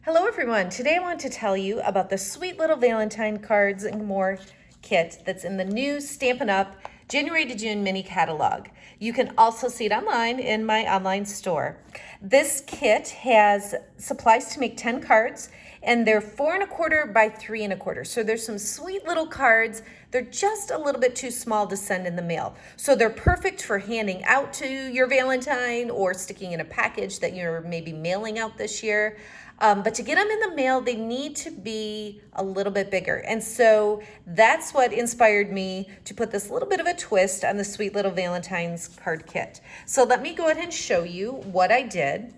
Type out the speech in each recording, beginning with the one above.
Hello everyone, today I want to tell you about the sweet little Valentine cards and more kit that's in the new Stampin' Up! January to June mini catalog. You can also see it online in my online store. This kit has supplies to make 10 cards and they're 4 1/4 by 3 1/4. So there's some sweet little cards. They're just a little bit too small to send in the mail. So they're perfect for handing out to your Valentine or sticking in a package that you're maybe mailing out this year. But to get them in the mail, they need to be a little bit bigger. And so that's what inspired me to put this little bit of a twist on the sweet little Valentine's card kit. So let me go ahead and show you what I did.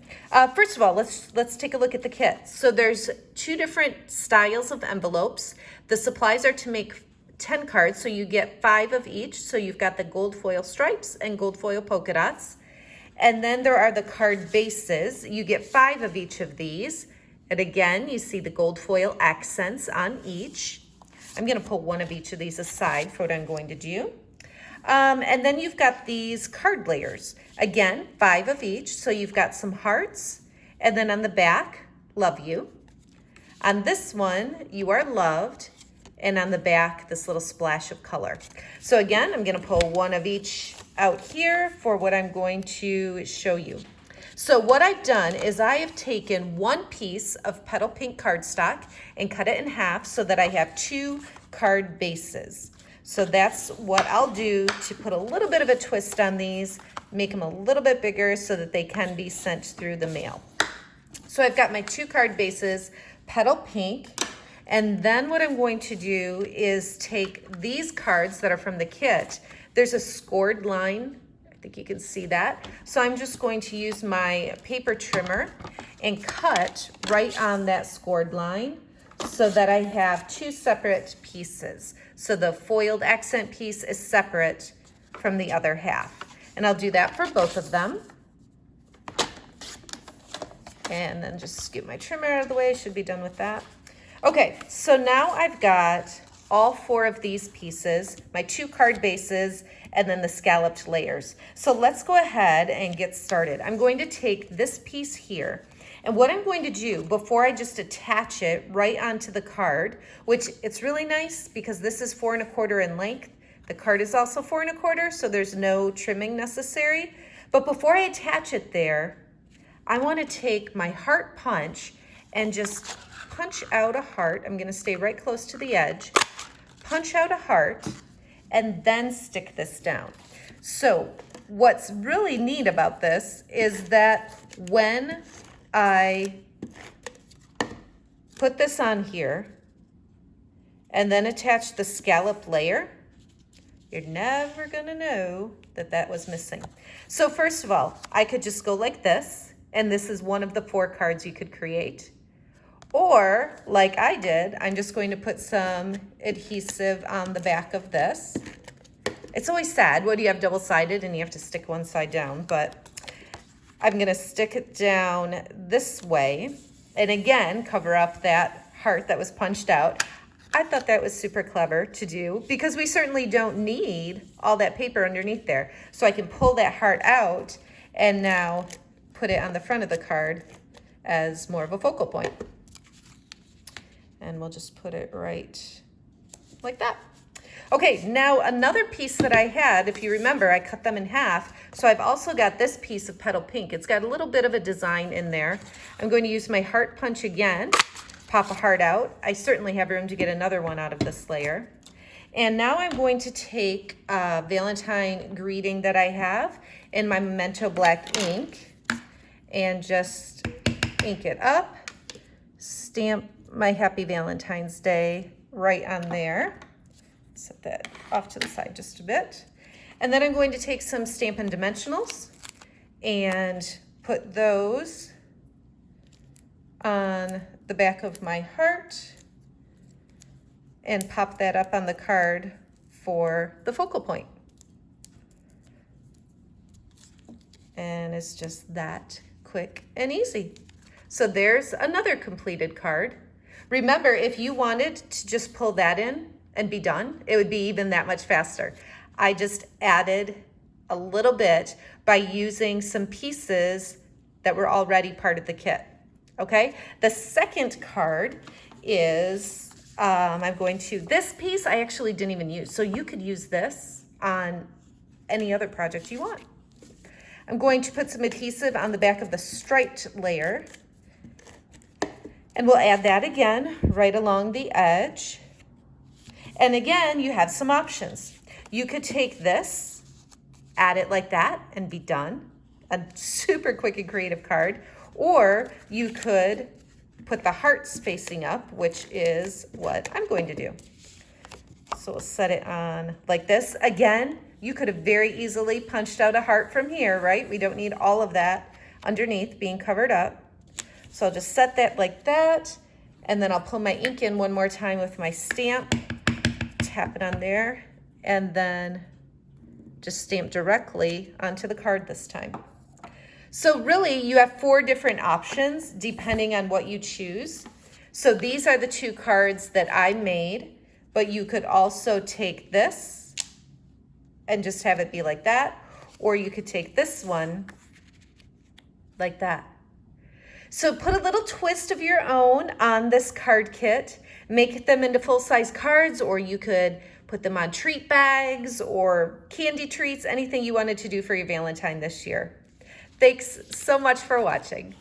First of all, let's take a look at the kit. So there's 2 different styles of envelopes. The supplies are to make 10 cards, so you get 5 of each. So you've got the gold foil stripes and gold foil polka dots. And then there are the card bases. You get 5 of each of these. And again, you see the gold foil accents on each. I'm gonna pull one of each of these aside for what I'm going to do. And then you've got these card layers. Again, 5 of each. So you've got some hearts. And then on the back, love you. On this one, you are loved. And on the back, this little splash of color. So again, I'm gonna pull one of each out here for what I'm going to show you. So what I've done is I have taken 1 piece of petal pink cardstock and cut it in half so that I have 2 card bases. So that's what I'll do to put a little bit of a twist on these, make them a little bit bigger so that they can be sent through the mail. So I've got my 2 card bases, petal pink, and then what I'm going to do is take these cards that are from the kit. There's a scored line. I think you can see that. So I'm just going to use my paper trimmer and cut right on that scored line so that I have 2 separate pieces. So the foiled accent piece is separate from the other half. And I'll do that for both of them. And then just scoop my trimmer out of the way. Should be done with that. Okay, so now I've got all 4 of these pieces, my 2 card bases, and then the scalloped layers. So let's go ahead and get started. I'm going to take this piece here, and what I'm going to do before I just attach it right onto the card, which it's really nice because this is 4 1/4 in length. The card is also 4 1/4, so there's no trimming necessary. But before I attach it there, I want to take my heart punch and just punch out a heart. I'm going to stay right close to the edge. Punch out a heart and then stick this down. So what's really neat about this is that when I put this on here and then attach the scallop layer, you're never gonna know that that was missing. So first of all, I could just go like this, and this is one of the 4 cards you could create. Or, like I did, I'm just going to put some adhesive on the back of this. It's always sad when you have double-sided and you have to stick one side down, but I'm gonna stick it down this way. And again, cover up that heart that was punched out. I thought that was super clever to do because we certainly don't need all that paper underneath there. So I can pull that heart out and now put it on the front of the card as more of a focal point. And we'll just put it right like that. Okay, now another piece that I had, if you remember, I cut them in half. So I've also got this piece of petal pink. It's got a little bit of a design in there. I'm going to use my heart punch again, pop a heart out. I certainly have room to get another one out of this layer. And now I'm going to take a Valentine greeting that I have in my Memento black ink and just ink it up, stamp my Happy Valentine's Day right on there. Set that off to the side just a bit. And then I'm going to take some Stampin' Dimensionals and put those on the back of my heart and pop that up on the card for the focal point. And it's just that quick and easy. So there's another completed card. Remember, if you wanted to just pull that in and be done, it would be even that much faster. I just added a little bit by using some pieces that were already part of the kit. okay? The second card is, I'm going to, this piece I actually didn't even use. So you could use this on any other project you want. I'm going to put some adhesive on the back of the striped layer. And we'll add that again right along the edge. And again, you have some options. You could take this, add it like that, and be done. A super quick and creative card. Or you could put the hearts facing up, which is what I'm going to do. So we'll set it on like this. Again, you could have very easily punched out a heart from here, right? We don't need all of that underneath being covered up. So I'll just set that like that, and then I'll pull my ink in one more time with my stamp, tap it on there, and then just stamp directly onto the card this time. So really, you have 4 different options depending on what you choose. So these are the 2 cards that I made, but you could also take this and just have it be like that, or you could take this one like that. So put a little twist of your own on this card kit, make them into full-size cards, or you could put them on treat bags or candy treats, anything you wanted to do for your Valentine this year. Thanks so much for watching.